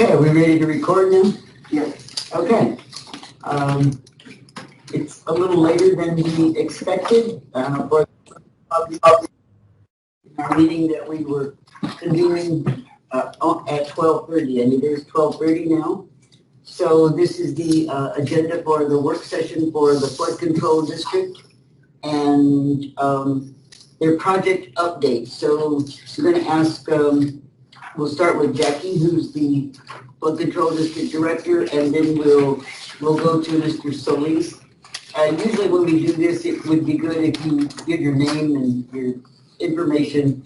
Okay, are we ready to record now? Yeah. Okay. It's a little later than we expected for our meeting that we were convening at 12:30, and it is 12:30 now. So this is the agenda for the work session for the flood control district and their project update. So we're going to ask, we'll start with Jackie, who's the flood control district director, and then we'll go to Mr. Solis. Usually when we do this, it would be good if you give your name and your information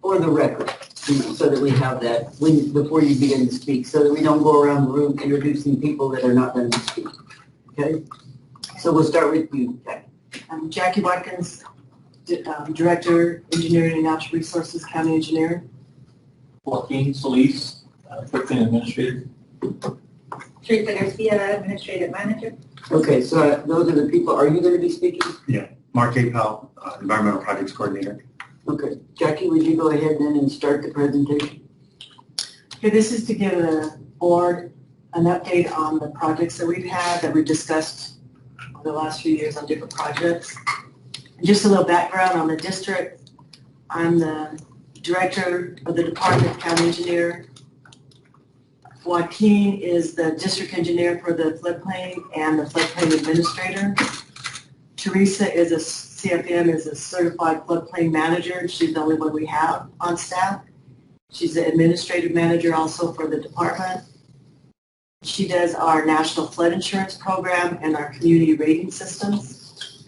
for the record, so that we have that before you begin to speak, so that we don't go around the room introducing people that are not going to speak. Okay? So we'll start with you, Jackie. I'm Jackie Watkins, Director, Engineering and Natural Resources, County Engineer. Joaquin Solis, Footprint Administrator. Teresa Garcia, Administrative Manager. Okay, so those are the people. Are you going to be speaking? Yeah, Mark A. Powell, Environmental Projects Coordinator. Okay. Jackie, would you go ahead then and start the presentation? Okay, this is to give the board an update on the projects that we've had, that we've discussed over the last few years on different projects. And just a little background on the district. I'm the Director of the Department of County Engineer. Joaquin is the District Engineer for the floodplain and the floodplain administrator. Teresa is a CFM, is a Certified Floodplain Manager. She's the only one we have on staff. She's the Administrative Manager also for the department. She does our National Flood Insurance Program and our Community Rating Systems.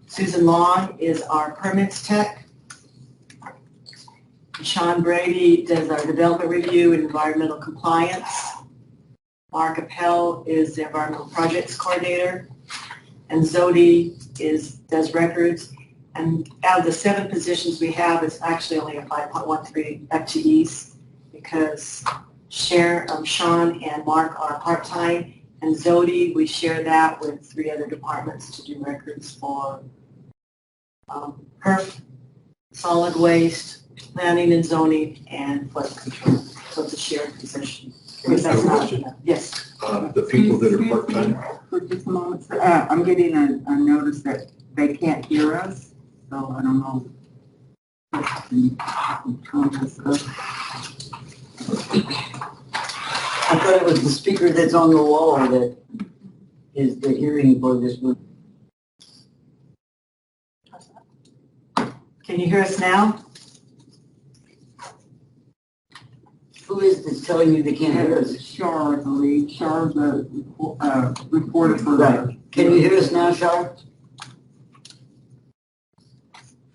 Susan Long is our Permits Tech. Sean Brady does our Development Review and Environmental Compliance. Mark Appel is the Environmental Projects Coordinator. And Zodi does records. And out of the 7 positions we have, it's actually only a 5.13 FTEs because Sean and Mark are part-time, and Zodi, we share that with 3 other departments to do records for HERF, solid waste, planning and zoning, and flood control. So it's a shared position. If that's not enough. Yes. The people that are part-time. For just a moment, sir. I'm getting a notice that they can't hear us, so I don't know. I thought it was the speaker that's on the wall that is the hearing for this room. Can you hear us now? Who is this telling you they can't hear us? Shar, I believe. Shar's the reporter for that. Can you hear us now, Shar?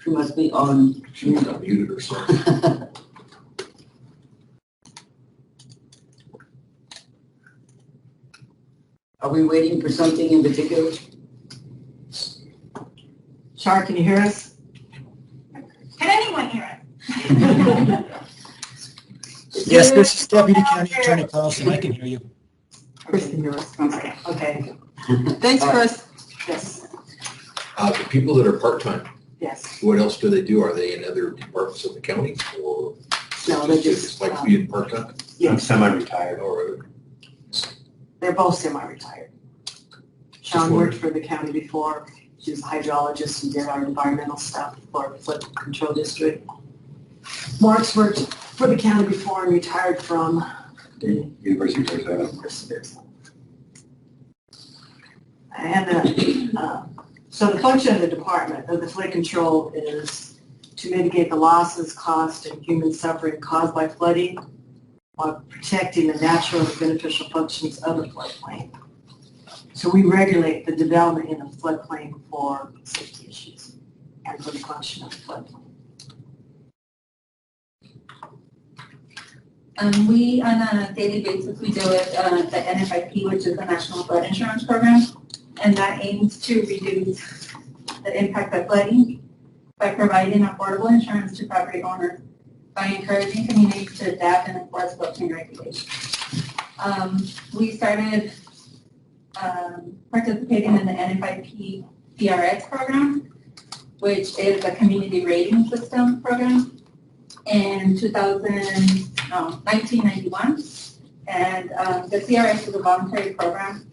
She must be on. She's not muted or something. Are we waiting for something in particular? Shar, can you hear us? Can anyone hear us? Yes, this is Deputy County Attorney Carlson. I can hear you. Chris can hear us. Okay. Thanks, Chris. Yes. The people that are part-time, Yes. what else do they do? Are they in other departments of the county or? No, they just just, like being part-time? I'm yes. semi-retired. Or They're both semi-retired. Sean worked for the county before. She was a hydrologist and did our environmental stuff for the flood control district. Mark's worked for the county before and retired from the University of Arizona. University of Arizona. And so the function of the department of the flood control is to mitigate the losses, cost, and human suffering caused by flooding while protecting the natural and beneficial functions of the floodplain. So we regulate the development in a floodplain for safety issues and for the function of the floodplain. We, on a daily basis, we deal with the NFIP, which is the National Flood Insurance Program, and that aims to reduce the impact of flooding by providing affordable insurance to property owners by encouraging communities to adapt and enforce floodplain regulations. We started participating in the NFIP PRX program, which is a community rating system program, in 1991. And the CRS is a voluntary program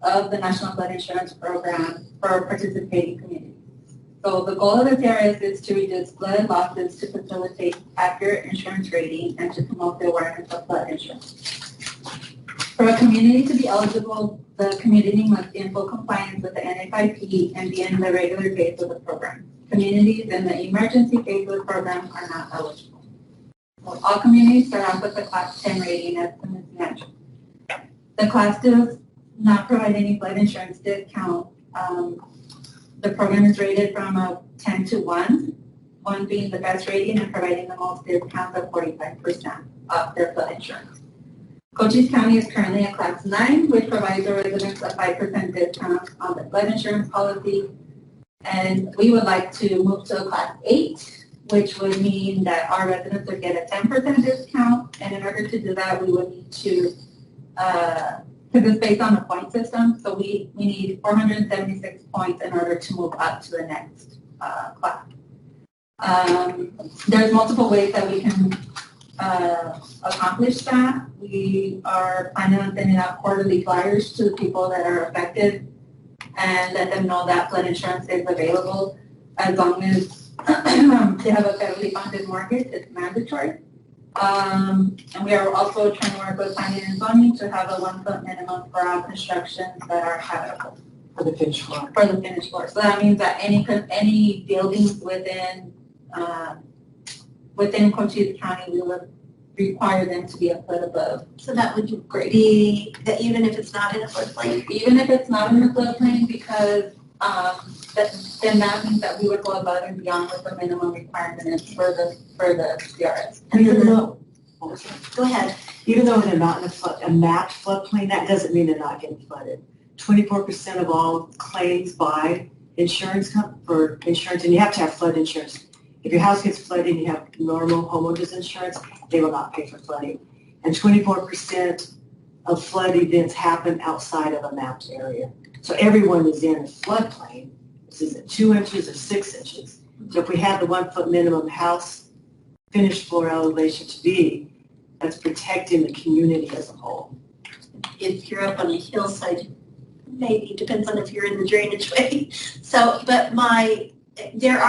of the National Flood Insurance Program for participating communities. So the goal of the CRS is to reduce flood losses, to facilitate accurate insurance rating, and to promote the awareness of flood insurance. For a community to be eligible, the community must be in full compliance with the NFIP and be in the regular phase of the program. Communities in the emergency phase of the program are not eligible. So all communities start off with a class 10 rating as the mismatch. The class does not provide any flood insurance discount. The program is rated from a 10 to 1, 1 being the best rating and providing the most discounts of 45% of their flood insurance. Cochise County is currently a class 9, which provides the residents a 5% discount on the flood insurance policy. And we would like to move to a class 8, which would mean that our residents would get a 10% discount. And in order to do that, we would need to, because it's based on the point system, so we need 476 points in order to move up to the next class. There's multiple ways that we can accomplish that. We are planning on sending out quarterly flyers to the people that are affected and let them know that flood insurance is available as long as they have a federally funded mortgage. It's mandatory. And we are also trying to work with planning and zoning to have a 1-foot minimum for all constructions that are habitable. For the finished floor. For the finished floor. So that means that any buildings within Cochise County, we would require them to be a foot above. So that would be that even if it's not in a floodplain? Even if it's not in the floodplain, because then that means that we would go above and beyond what the minimum requirement is for the CRS. Even though, Go ahead. even though they're not in a mapped floodplain, that doesn't mean they're not getting flooded. 24% of all claims by insurance for insurance, and you have to have flood insurance. If your house gets flooded and you have normal homeowners insurance, they will not pay for flooding. And 24% of flood events happen outside of a mapped area. So everyone is in a floodplain. This is at 2 inches or 6 inches. So if we have the 1-foot minimum house finished floor elevation to be, that's protecting the community as a whole. If you're up on a hillside, maybe, depends on if you're in the drainage way. So, but there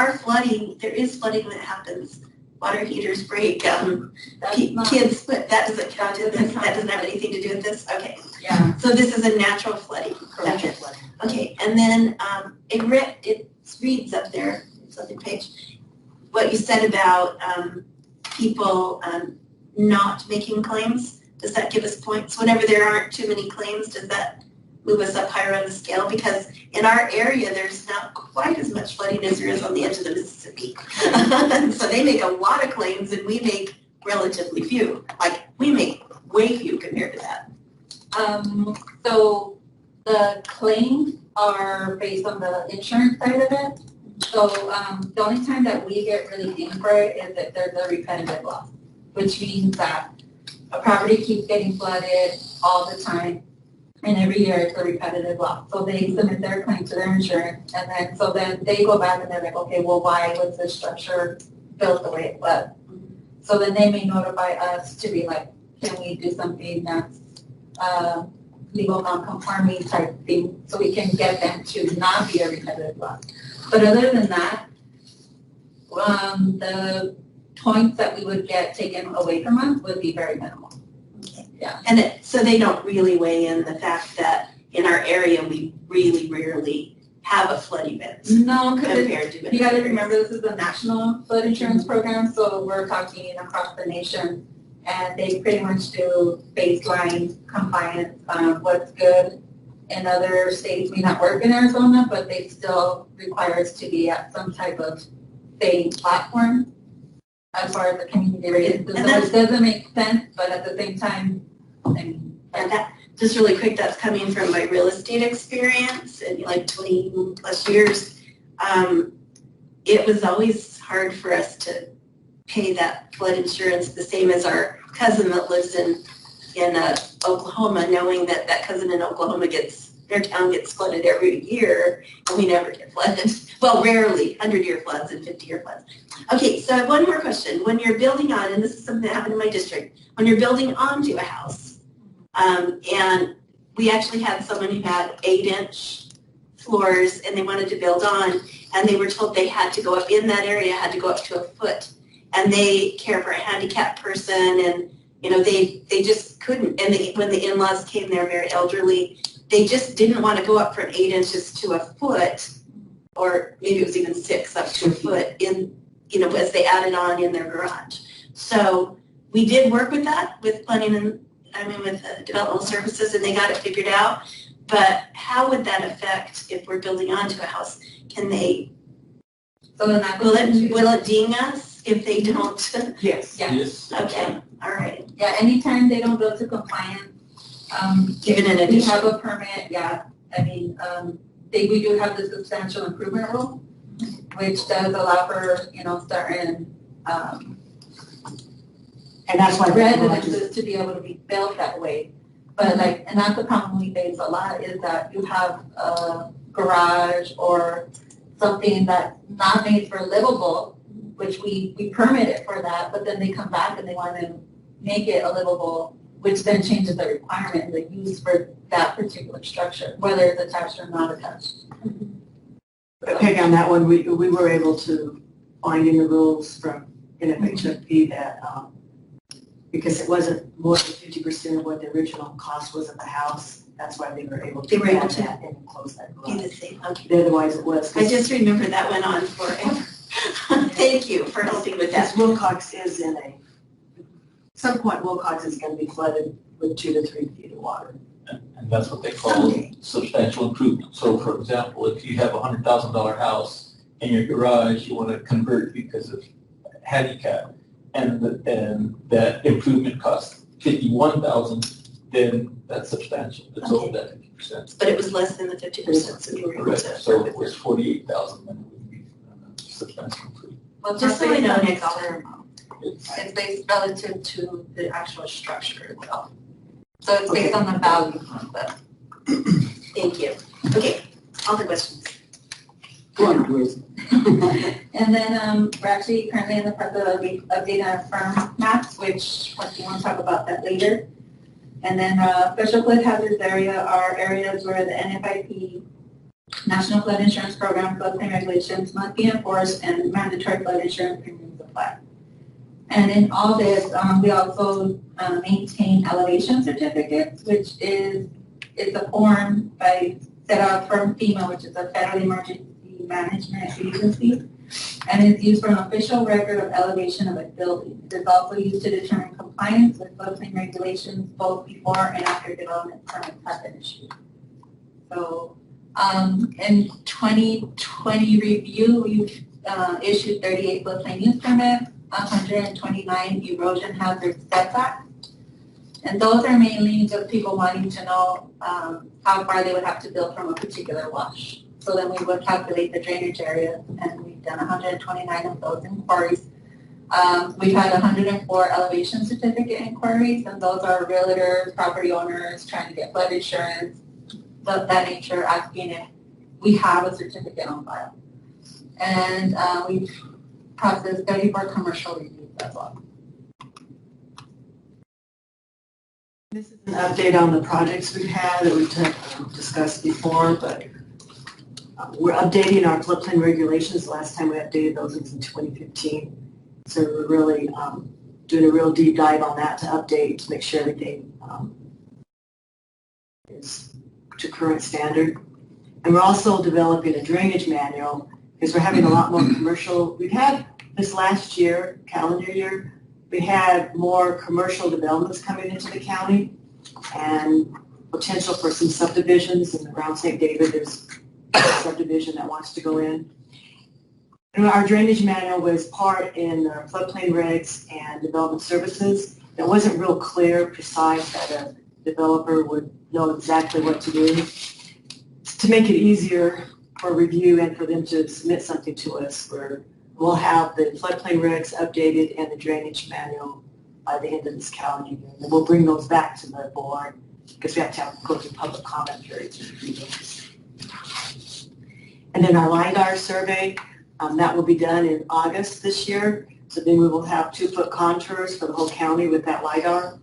is flooding that happens. Water heaters break, kids, but that doesn't count to this, that doesn't have anything to do with this? Okay. Yeah. So this is a natural flooding. Natural flooding. Okay, and then it reads up there, it's on the page, what you said about people not making claims. Does that give us points? Whenever there aren't too many claims, does that move us up higher on the scale? Because in our area, there's not quite as much flooding as there is on the edge of the Mississippi. So they make a lot of claims and we make relatively few. Like, we make way few compared to that. So the claims are based on the insurance side of it. So the only time that we get really dinged for it is if there's a repetitive loss, which means that a property keeps getting flooded all the time. And every year it's a repetitive loss. So they submit their claim to their insurance, and then they go back and they're like, okay, well, why was this structure built the way it was? So then they may notify us to be like, can we do something that's legal non-conforming type thing, so we can get them to not be a repetitive loss. But other than that, the points that we would get taken away from us would be very minimal. Yeah. And so they don't really weigh in the fact that in our area, we really rarely have a flood event No, because compared to you got to remember this is a national flood insurance program, so we're talking across the nation, and they pretty much do baseline compliance. What's good in other states may not work in Arizona, but they still require us to be at some type of same platform as far as the community rated. So it doesn't make sense, but at the same time, and that, just really quick, that's coming from my real estate experience in like 20 plus years. It was always hard for us to pay that flood insurance, the same as our cousin that lives in Oklahoma, knowing that that cousin in Oklahoma their town gets flooded every year, and we never get flooded. Well, rarely, 100-year floods and 50-year floods. Okay, so I have one more question. When you're building on, and this is something that happened in my district, when you're building onto a house, And we actually had someone who had 8-inch floors and they wanted to build on, and they were told they had to go up in that area, had to go up to a foot. And they care for a handicapped person, and they just couldn't. And when the in-laws came, they're very elderly. They just didn't want to go up from 8 inches to a foot, or maybe it was even 6 up to a foot as they added on in their garage. So we did work with that with with developmental services, and they got it figured out. But how would that affect if we're building onto a house? Can they? So then that Will it ding us if they don't? Yes. Yeah. Yes. Okay. All right. Yeah, anytime they don't build to compliance, Given an we addition. have a permit, yeah. I mean, we do have the substantial improvement rule, which does allow for, certain, And that's why residences to be able to be built that way. But and that's the problem we face a lot, is that you have a garage or something that's not made for livable, which we permit it for that, but then they come back and they want to make it a livable, which then changes the requirement and the use for that particular structure, whether it's attached or not attached. Peg, on that one, we were able to find in the rules from NFHFP that, because it wasn't more than 50% of what the original cost was of the house, that's why they were able to add that and close that Be the garage. same. Okay. Otherwise it was. I just remember that went on forever. Thank you for helping with that. Because Wilcox is at some point Wilcox is going to be flooded with 2 to 3 feet of water. And that's what they call substantial improvement. So for example, if you have a $100,000 house in your garage, you want to convert because of handicap, and that improvement costs $51,000, then that's substantial. It's over that 50%. But it was less than the 50%, so you were able Correct. to. So if it was $48,000, then it would be substantial improvement. Well, Just so we know next dollar time. amount. It's based relative to the actual structure itself. So it's based on the value of the. Thank you. Okay, all the questions. Go on, Bruce. And then we're actually currently in the process of updating our firm maps, which we want to talk about that later. And then special flood hazards area are areas where the NFIP, National Flood Insurance Program, floodplain regulations must be enforced and mandatory flood insurance premiums apply. And in all this, we also maintain elevation certificates, which is a form set out from FEMA, which is a Federal Emergency Management Agency, and it's used for an official record of elevation of a building. It is also used to determine compliance with floodplain regulations both before and after development permits have been issued. So in 2020 review, we've issued 38 floodplain use permits, 129 erosion hazard setbacks. And those are mainly just people wanting to know how far they would have to build from a particular wash. So then we would calculate the drainage area, and we've done 129 of those inquiries. We've had 104 elevation certificate inquiries, and those are realtors, property owners trying to get flood insurance, of that nature, asking if we have a certificate on file. And we've processed 34 commercial reviews as well. This is an update on the projects we've had that we've discussed before, but we're updating our floodplain regulations. The last time we updated those was in 2015. So we're really doing a real deep dive on that to update, to make sure everything is to current standard. And we're also developing a drainage manual because we're having a lot more commercial. We've had this last year, calendar year, we had more commercial developments coming into the county and potential for some subdivisions. And around St. David, there's a subdivision that wants to go in. And our drainage manual was part in the floodplain regs and development services. It wasn't real clear, precise, that a developer would know exactly what to do. To make it easier for review and for them to submit something to us, we'll have the floodplain regs updated and the drainage manual by the end of this calendar year. And we'll bring those back to the board because we have to go through public comment periods to review those. And then our LIDAR survey, that will be done in August this year. So then we will have 2-foot contours for the whole county with that LIDAR.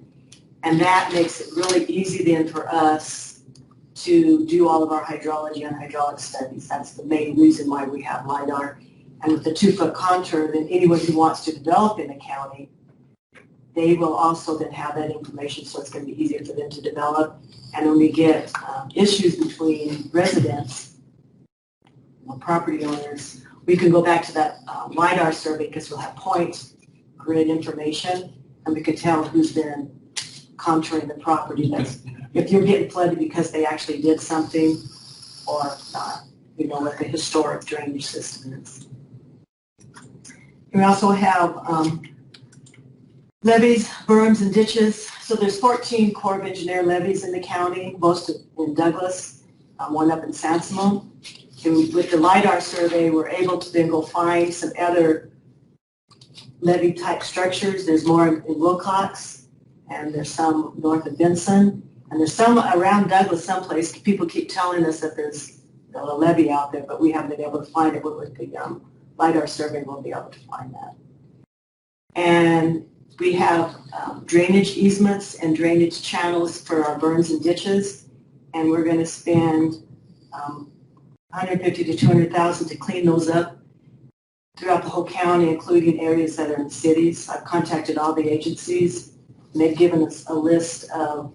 And that makes it really easy then for us to do all of our hydrology and hydraulic studies. That's the main reason why we have LIDAR. And with the 2-foot contour, then anyone who wants to develop in the county, they will also then have that information, so it's going to be easier for them to develop. And when we get issues between residents or property owners, we can go back to that LIDAR survey because we'll have point grid information, and we can tell who's been contouring the property. That's, if you're getting flooded because they actually did something or not, you know what the historic drainage system is. We also have levees, berms, and ditches. So there's 14 Corps of Engineer levees in the county, most in Douglas, one up in Sansimo. And with the LIDAR survey, we're able to then go find some other levee type structures. There's more in Wilcox, and there's some north of Benson, and there's some around Douglas someplace. People keep telling us that there's a levee out there, but we haven't been able to find it. But with the LIDAR survey, we'll be able to find that. And we have drainage easements and drainage channels for our berms and ditches, and we're going to spend $150,000 to $200,000 to clean those up throughout the whole county, including areas that are in cities. I've contacted all the agencies, and they've given us a list of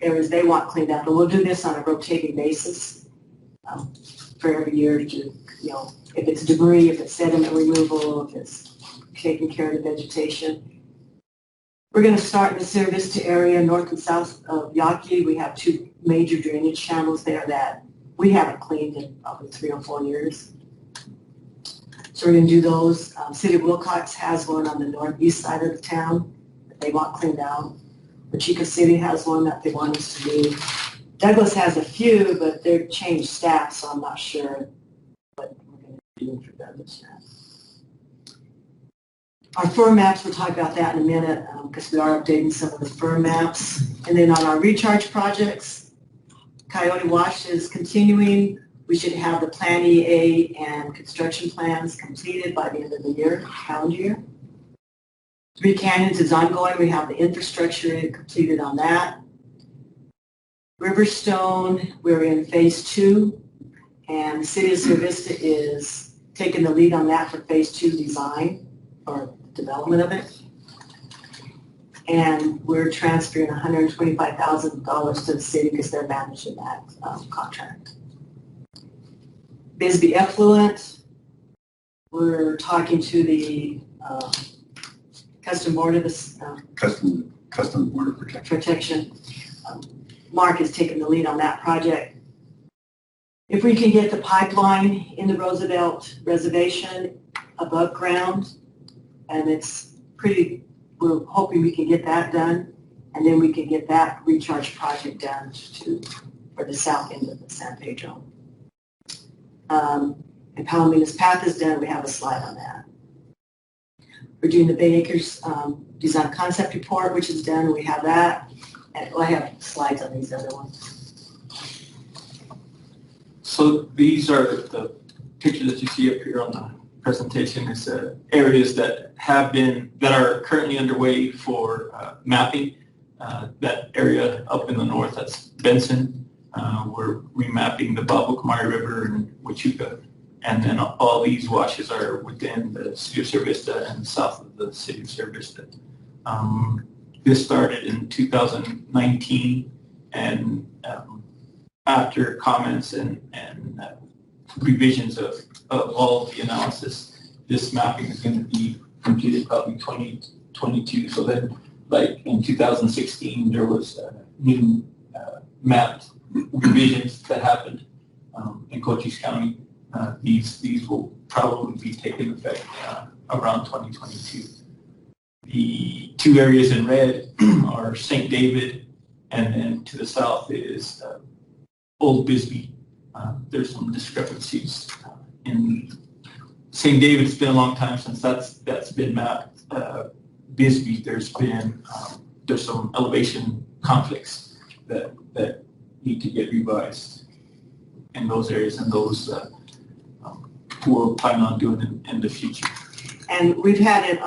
areas they want cleaned up. And we'll do this on a rotating basis for every year to, you know, if it's debris, if it's sediment removal, if it's taking care of the vegetation. We're going to start in the Sierra Vista area, north and south of Yaqui. We have 2 major drainage channels there that we haven't cleaned in probably 3 or 4 years. So we're going to do those. City of Wilcox has one on the northeast side of the town that they want cleaned out. Pacheco City has one that they want us to do. Douglas has a few, but they've changed staff, so I'm not sure what we're going to do for Douglas now. Our FIR maps, we'll talk about that in a minute because we are updating some of the FIR maps. And then on our recharge projects, Coyote Wash is continuing. We should have the Plan EA and construction plans completed by the end of the year, calendar year. 3 Canyons is ongoing. We have the infrastructure completed on that. Riverstone, we're in phase 2, and the City of Sierra Vista is taking the lead on that for phase 2 design or development of it. And we're transferring $125,000 to the city because they're managing that contract. Bisbee Effluent, we're talking to the Custom Border Custom Border Protection. Mark is taking the lead on that project. If we can get the pipeline in the Roosevelt Reservation above ground, and it's pretty, we're hoping we can get that done, and then we can get that recharge project done for the south end of the San Pedro. And Palominas Path is done. We have a slide on that. We're doing the Bay Acres Design Concept Report, which is done. We have that. And I have slides on these other ones. So these are the pictures that you see up here on the presentation. Is areas that are currently underway for mapping. That area up in the north, that's Benson. We're remapping the Babukamari River and Huachuca. And then all these washes are within the City of Sierra Vista and south of the City of Sierra Vista. This started in 2019, and after comments and revisions of all of the analysis, this mapping is going to be completed probably 2022. So then, like in 2016, there was new mapped revisions that happened in Cochise County. These will probably be taking effect around 2022. The 2 areas in red are St. David, and then to the south is Old Bisbee. There's some discrepancies in St. David. It's been a long time since that's been mapped. Bisbee, there's some elevation conflicts that need to get revised in those areas, and those we'll plan on doing in the future. And we've had it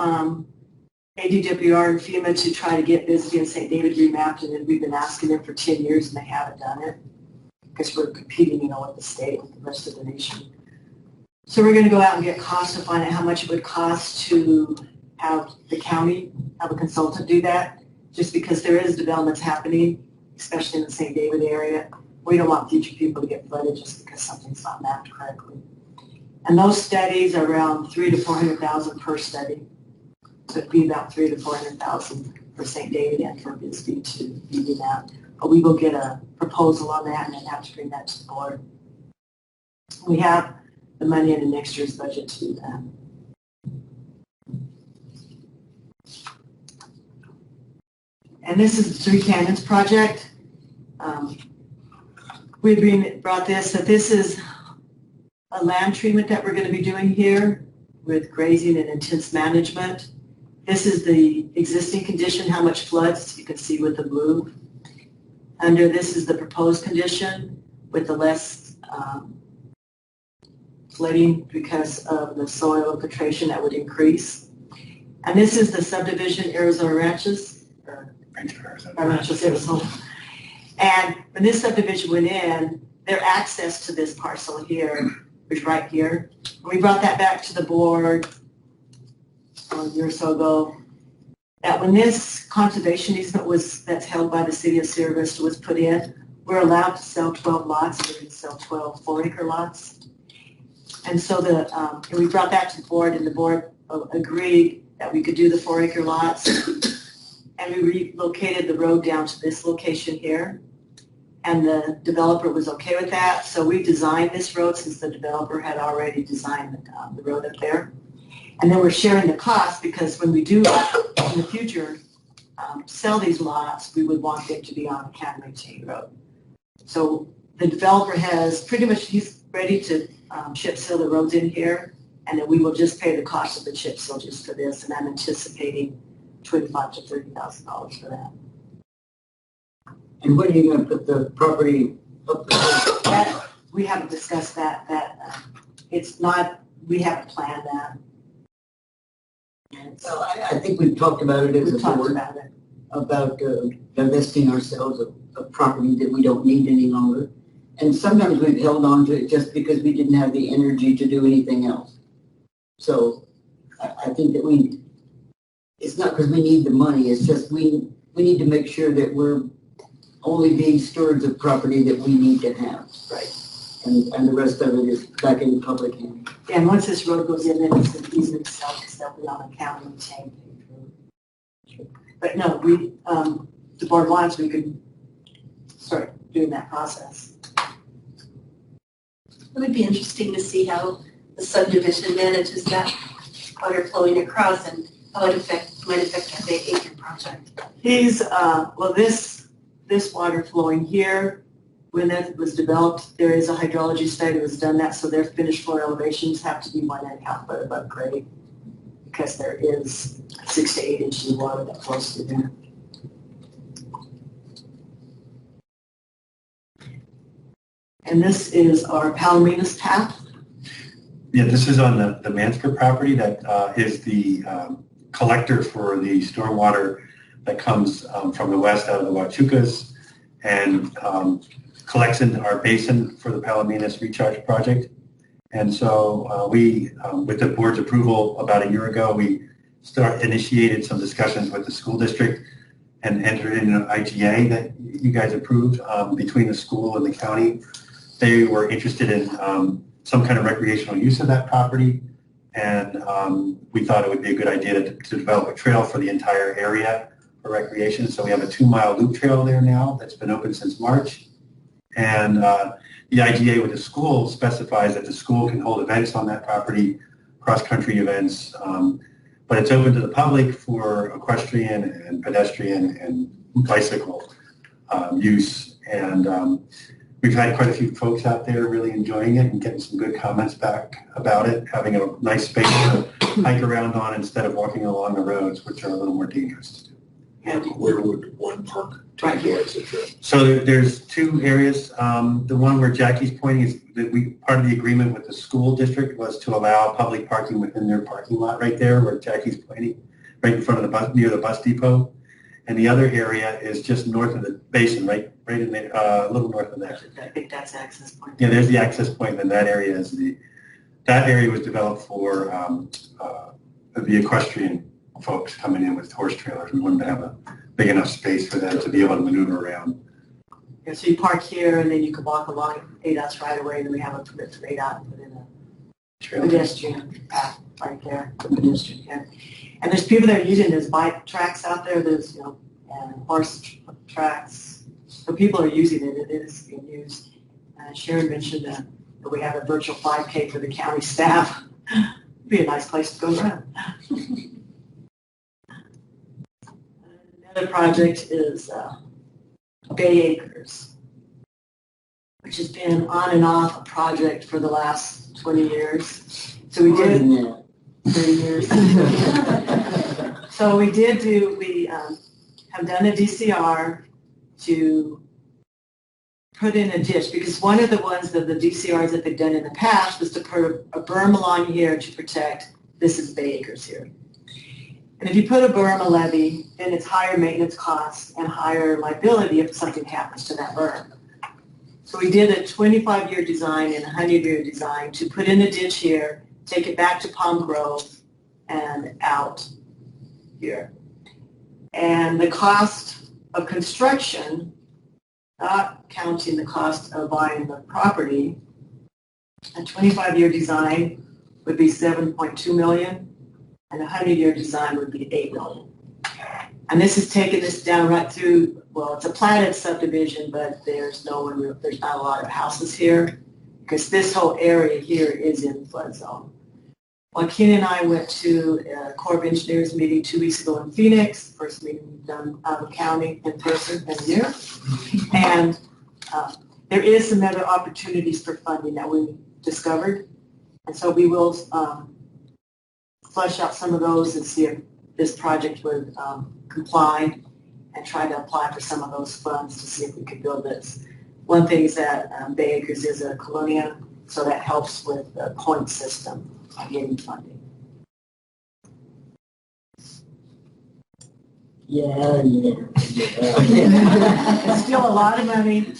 ADWR and FEMA to try to get Bisbee and St. David remapped, and we've been asking them for 10 years and they haven't done it because we're competing, with the state, with the rest of the nation. So we're going to go out and get costs to find out how much it would cost to have the county have a consultant do that, just because there is developments happening, especially in the St. David area. We don't want future people to get flooded just because something's not mapped correctly. And those studies are around $300,000 to $400,000 per study. So it'd be about $300,000 to $400,000 for St. David and for Bisbee to be that. But we will get a proposal on that and then have to bring that to the board. We have the money in the next year's budget to do that. And this is the Three Canyons project. We brought this, so this is a land treatment that we're going to be doing here with grazing and intense management. This is the existing condition, how much floods, you can see with the blue. Under this is the proposed condition with the less flooding because of the soil infiltration that would increase. And this is the subdivision Arizona Ranches, Ranches Arizona. And when this subdivision went in, their access to this parcel here was right here. We brought that back to the board a year or so ago. That when this conservation easement that's held by the city of Sierra Vista was put in, we're allowed to sell 12 lots. We can sell 12 4-acre lots. And so and we brought that to the board, and the board agreed that we could do the 4-acre lots. And we relocated the road down to this location here. And the developer was okay with that. So we designed this road since the developer had already designed the road up there. And then we're sharing the cost because when we do in the future sell these lots, we would want them to be on a county maintained road. So the developer has pretty much, he's ready to chip seal the roads in here, and then we will just pay the cost of the chip seal just for this. And I'm anticipating $25,000 to $30,000 for that. And when are you going to put the property up? That, we haven't discussed that. It's not, we haven't planned that. Well, I think we've talked about it as a board, about divesting ourselves of property that we don't need any longer. And sometimes we've held on to it just because we didn't have the energy to do anything else. So I think that it's not because we need the money, it's just we need to make sure that we're only being stewards of property that we need to have. Right. And the rest of it is back in public hands. Yeah, and once this road goes in, then it's an easement itself, because they'll be on a county maintained road. But no, the board wants, we could start doing that process. It would be interesting to see how the subdivision manages that water flowing across and how it might affect our Bay Acre project. This water flowing here, when that was developed, there is a hydrology study that was done that, so their finished floor elevations have to be 1.5 foot above grade because there is 6 to 8 inches of water that flows through there. And this is our Palominas path. Yeah, this is on the Mansker property that is the collector for the stormwater that comes from the west out of the Huachucas and collects in our basin for the Palominas Recharge Project. And so we, with the board's approval about a year ago, we initiated some discussions with the school district and entered into an IGA that you guys approved between the school and the county. They were interested in some kind of recreational use of that property, and we thought it would be a good idea to develop a trail for the entire area for recreation. So we have a 2-mile loop trail there now that's been open since March. And the IGA with the school specifies that the school can hold events on that property, cross-country events, but it's open to the public for equestrian and pedestrian and bicycle use. And we've had quite a few folks out there really enjoying it and getting some good comments back about it, having a nice space to hike around on instead of walking along the roads, which are a little more dangerous to do. Where would one park take place? So there's 2 areas. The one where Jackie's pointing is that part of the agreement with the school district was to allow public parking within their parking lot right there where Jackie's pointing, right in front of the bus, near the bus depot. And the other area is just north of the basin, right in there, a little north of there. I think that's access point. Yeah, there's the access point, and that area is that area was developed for the equestrian folks coming in with horse trailers. We wanted to have a big enough space for them to be able to maneuver around. Yeah, so you park here, and then you can walk along ADOT's right away, and then we have a permit from ADOT and put in a pedestrian path right there, for pedestrian, yeah. And there's people that are using those bike tracks out there, there's, and horse tracks. So people are using it, it is being used. Sharon mentioned that we have a virtual 5K for the county staff. It'd be a nice place to go run. Another project is Bay Acres, which has been on and off a project for the last 20 years. So we did 30 years. So we have done a DCR to put in a ditch, because one of the ones that the DCRs that they've done in the past was to put a berm along here to protect, this is Bay Acres here. And if you put a berm, a levee, then it's higher maintenance costs and higher liability if something happens to that berm. So we did a 25-year design and a 100-year design to put in a ditch here, take it back to Palm Grove and out here. And the cost of construction, not counting the cost of buying the property, a 25-year design would be $7.2 million, and a 100-year design would be $8 million. And this is taking this down right through, well, it's a platted subdivision, but there's not a lot of houses here, because this whole area here is in flood zone. Joaquin and I went to a Corps of Engineers meeting 2 weeks ago in Phoenix, first meeting we've done out of the county in person in a year. And there is some other opportunities for funding that we discovered. And so we will flesh out some of those and see if this project would comply, and try to apply for some of those funds to see if we could build this. One thing is that Bay Acres is a colonia, so that helps with the point system of getting funding. Yeah. It's still a lot of money,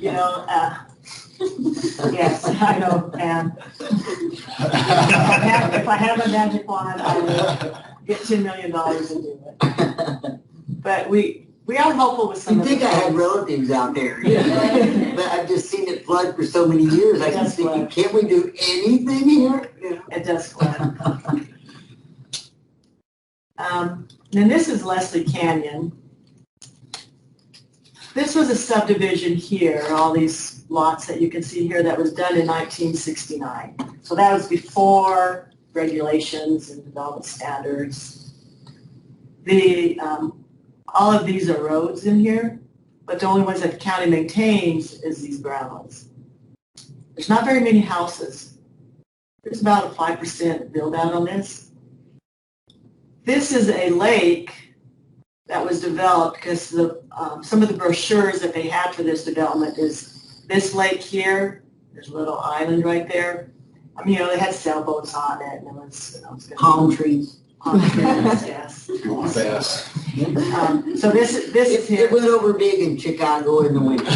yes, I know, and if I have a magic wand, I will get $10 million and do it. But we are hopeful with some You'd of think the I had things. relatives out there, but I've just seen it flood for so many years. I keep thinking, can't we do anything here? It does flood. Then this is Leslie Canyon. This was a subdivision here, all these lots that you can see here, that was done in 1969. So that was before regulations and development standards. All of these are roads in here, but the only ones that the county maintains is these brown ones. There's not very many houses. There's about a 5% build out on this. This is a lake that was developed because some of the brochures that they had for this development is this lake here. There's a little island right there. I mean, they had sailboats on it, and it was, Palm trees. Palm trees, yes. Bass. So this is here. It went over big in Chicago in the winter.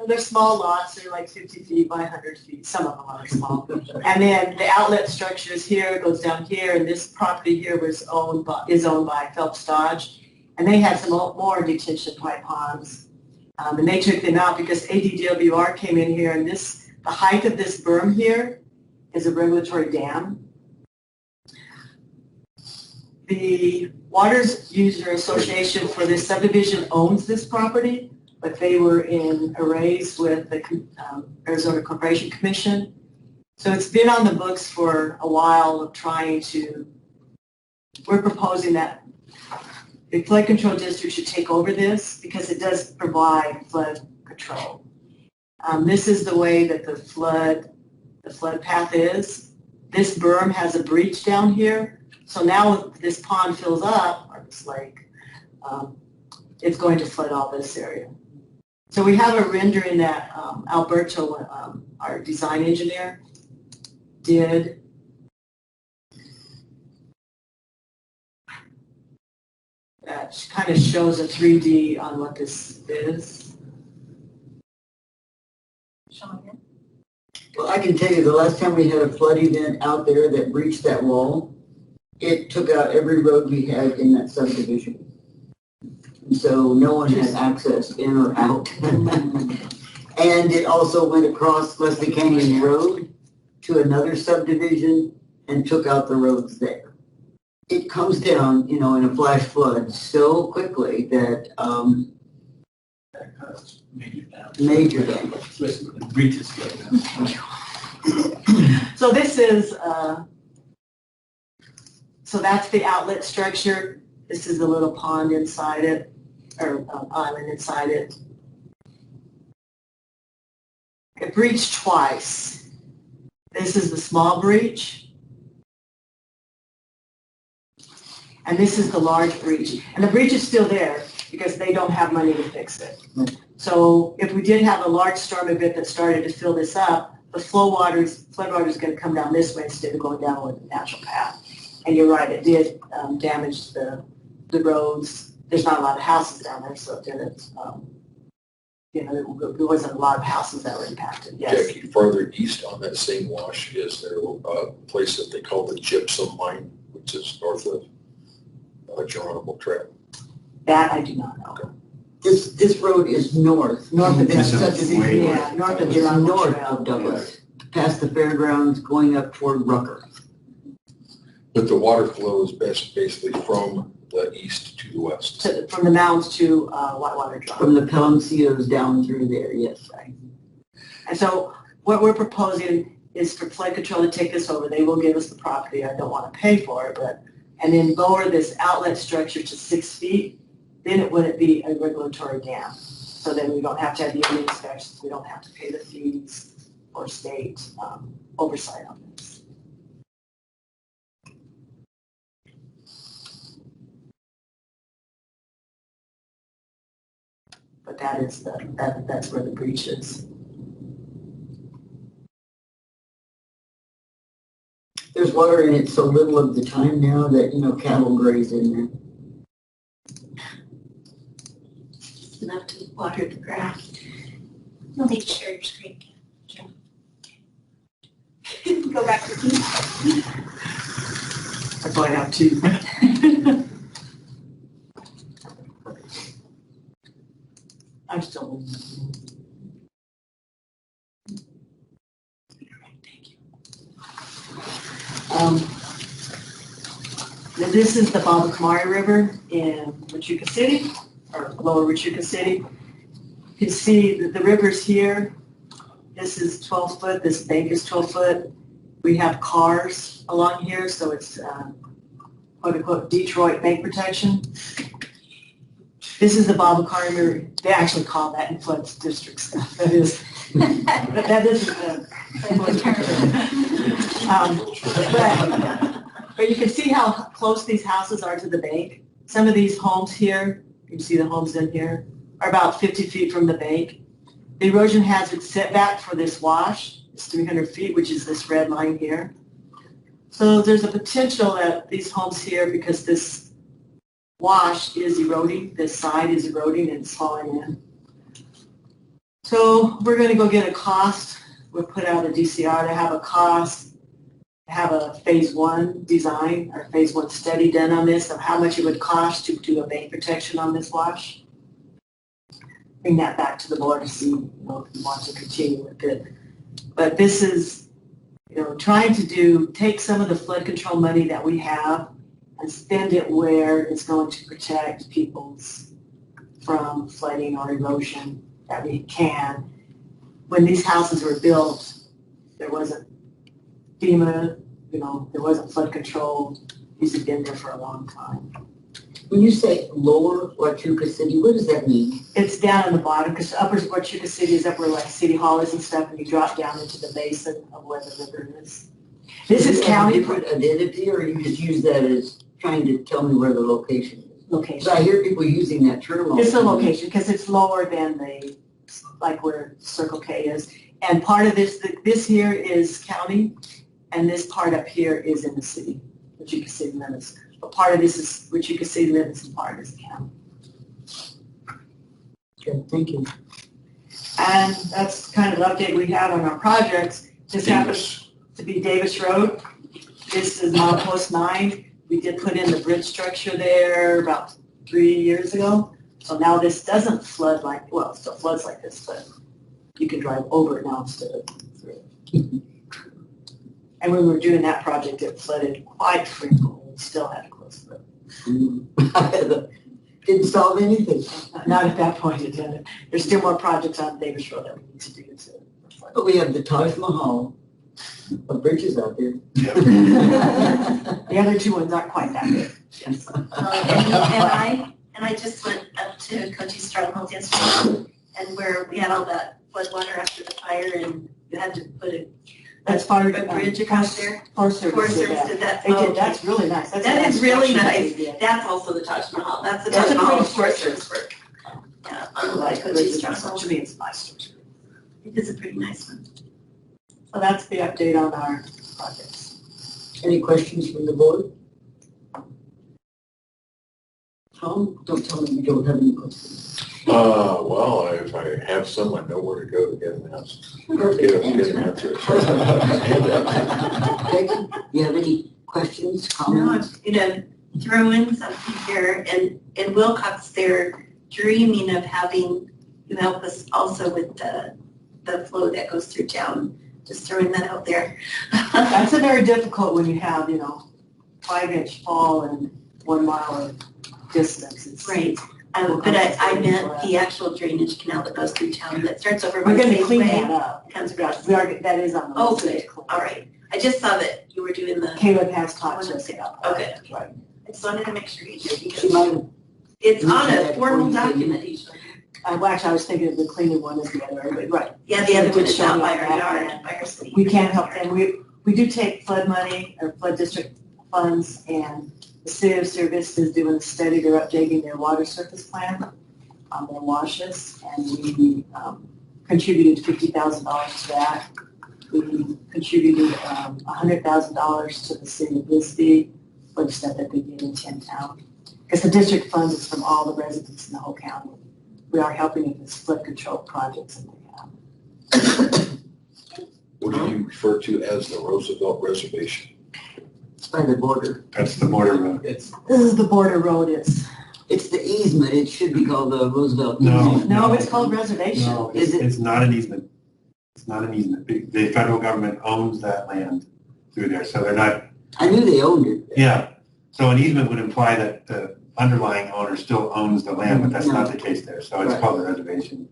They're small lots. They're like 50 feet by 100 feet. Some of them are small. And then the outlet structure is here, it goes down here, and this property here is owned by Phelps Dodge. And they had some more detention pipe ponds. And they took them out because ADWR came in here, and the height of this berm here is a regulatory dam. The Waters User Association for this subdivision owns this property, but they were in arrays with the Arizona Corporation Commission. So it's been on the books for a while of we're proposing that the flood control district should take over this because it does provide flood control. This is the way that the flood path is. This berm has a breach down here. So now if this pond fills up, or this lake, it's going to flood all this area. So we have a rendering that Alberto, our design engineer, did that kind of shows a 3D on what this is. Show me again. Well, I can tell you, the last time we had a flood event out there that breached that wall, it took out every road we had in that subdivision. And so no one had access in or out. And it also went across Leslie Canyon Road to another subdivision and took out the roads there. It comes down, you know, in a flash flood so quickly that That caused major damage. major damage. Especially when the breaches go down. So this is, so that's the outlet structure. This is a little pond inside it, or island inside it. It breached twice. This is the small breach. And this is the large breach. And the breach is still there because they don't have money to fix it. So if we did have a large storm event that started to fill this up, the flood water is going to come down this way instead of going down with the natural path. And you're right, it did damage the roads. There's not a lot of houses down there, so it didn't, you know, there wasn't a lot of houses that were impacted, yes. Jackie, farther east on that same wash is there a place that they call the gypsum mine, which is north of Geronimo Trail. That I do not know. This road is north North of This this is subdivision, way yeah, north of It's Geronimo north Trail. of Douglas, past the fairgrounds, going up toward Rucker. But the water flow is basically from the east to the west. From the mounds to Whitewater Drive. From the Palancios down through there, yes. And so what we're proposing is for flood control to take this over. They will give us the property. I don't want to pay for it, but, and then lower this outlet structure to 6 feet. Then it wouldn't be a regulatory dam. So then we don't have to have the inspections. We don't have to pay the fees or state oversight on this. But that is that's where the breach is. There's water in it so little of the time now that, you know, cattle graze in there. It's enough to water the grass. You'll need to share your screen. Jim. Go back to Keith. I probably have two. I'm still. Thank you. This is the Babakamari River in Huachuca City, or Lower Huachuca City. You can see that the river's here. This is 12 foot. This bank is 12 foot. We have cars along here, so it's quote unquote Detroit bank protection. This is the Babakamari River. They actually call that in flood district stuff. That is, but that isn't but you can see how close these houses are to the bank. Some of these homes here, you can see the homes in here, are about 50 feet from the bank. The erosion hazard setback for this wash is 300 feet, which is this red line here. So there's a potential that these homes here, because this wash is eroding, this side is eroding and it's falling in. So we're going to go get a cost. We'll put out a DCR to have a cost, have a phase 1 design or phase 1 study done on this of how much it would cost to do a bank protection on this wash. Bring that back to the board to see, you know, if you want to continue with it. But this is, you know, trying to take some of the flood control money that we have and spend it where it's going to protect people's from flooding or erosion that we can. When these houses were built, there wasn't FEMA, you know, there wasn't flood control. These have been there for a long time. When you say lower Huachuca City, what does that mean? It's down on the bottom because upper Huachuca City is up where like City Hall is and stuff, and you drop down into the basin of where the river is. This is county different identity, or you just use that as trying to tell me where the location is? location. So I hear people using that term. all It's the the time. location because it's lower than the, like where Circle K is. And part of this, this here is county, and this part up here is in the city, Huachuca City limits. a part of this is, which you can see Livingston Park is the county. Okay, thank you. And that's kind of the update we have on our projects. This happens Davis. to be Davis Road. This is Milepost 9. We did put in the bridge structure there about 3 years ago. So now this doesn't flood like, well, it still floods like this, but you can drive over it now instead of through it. And when we were doing that project, it flooded quite frequently. We still had to close it. Didn't solve anything. Not at that point, it didn't. There's still more projects on Davis Road that we need to do to. But we have the Taj Mahal of bridges out there. The other two ones aren't quite that good. Yes. And I just went up to Cochise Stronghold yesterday, and where we had all that flood water after the fire, and you had to put a That's part of a bridge across there. Forest Service Forest did Service that. did that. They Oh, did, that's really nice. That's a That is really structure nice. they did. That's also the Taj Mahal. That's the That's Taj a Mahal pretty of Forest structure. Service work. Yeah, I on like Cochise Cochise Stronghold. To me, it's a nice structure. It is a pretty nice one. So that's the update on our projects. Any questions from the board? Tom, don't tell me you don't have any questions. Well, if I have some, I know where to go to get an answer. Perfect Get an answer. answer. Becky, you have any questions, No, comments? I'm gonna throw in something here, and in Wilcox, they're dreaming of having you help us also with the flow that goes through town. Just throwing that out there. That's a very difficult when you have, 5-inch fall and 1 mile of distance. It's- Right, but I meant the actual drainage canal that goes through town that starts over by We're gonna Safeway. clean that up. Comes Yeah, across. that is on the Oh, list. good. All right, I just saw that you were doing the, Caleb has talked to us about that. okay. Right. I just wanted to make sure you did She because might have, it's on mentioned a that formal before you came in. document usually. Well, actually, I was thinking of the cleaning one as the other, but right. Yeah, the other It one did is show out me by on our that, yard, yeah. by our city. We can't help them. We do take flood money or flood district funds, and the city of Sierra Vista is doing a study. They're updating their water surface plan on their washes, and we contributed $50,000 to that. We contributed $100,000 to the city of Bisbee for the stuff that they did in 10 town. Because the district funds is from all the residents in the whole county. We are helping with this flood control projects that they have. What do you refer to as the Roosevelt Reservation? it's by the border. That's the border road. It's, This is the border road. It's the easement, it should be called the Roosevelt No. easement. No, it's called reservation. No, Is it- it's not an easement. It's not an easement. The federal government owns that land through there, so they're not, I knew they owned it. yeah. So an easement would imply that the underlying owner still owns the land, but that's not the case there. So it's Right. called a reservation.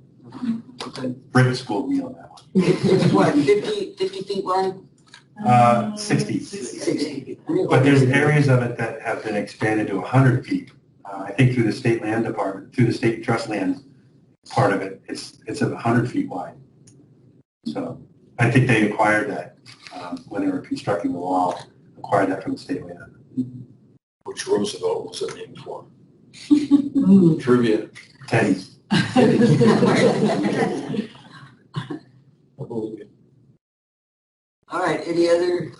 Okay. Britt schooled me on that one. It's what, 50 feet wide? 60. 60. But there's areas of it that have been expanded to 100 feet. I think through the state land department, through the state trust land part of it, it's 100 feet wide. So I think they acquired that when they were constructing the wall, acquired that from the state land. Which Roosevelt was it named for? Hmm. Trivia. Teddy's. All right, any other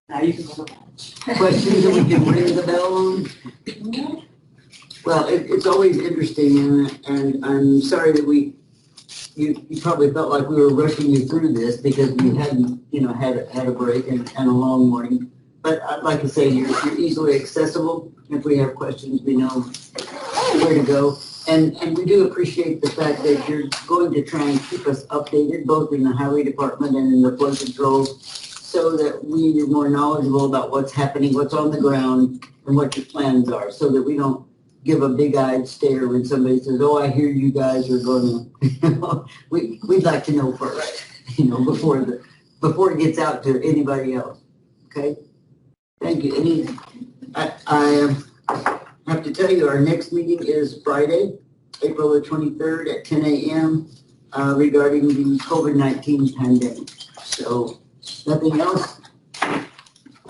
Now you can go to lunch. questions that we can ring the bell on? Well, it's always interesting, and I'm sorry that you probably felt like we were rushing you through this because we hadn't, had a break and a long morning. But I'd like to say you're easily accessible. If we have questions, we know where to go. And we do appreciate the fact that you're going to try and keep us updated, both in the highway department and in the flood control, so that we are more knowledgeable about what's happening, what's on the ground, and what your plans are, so that we don't give a big-eyed stare when somebody says, oh, I hear you guys are going to, we'd like to know first, before it gets out to anybody else, okay? Thank you. I have to tell you, our next meeting is Friday, April the 23rd at 10 a.m. Regarding the COVID-19 pandemic. So, nothing else?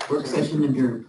Work session adjourned.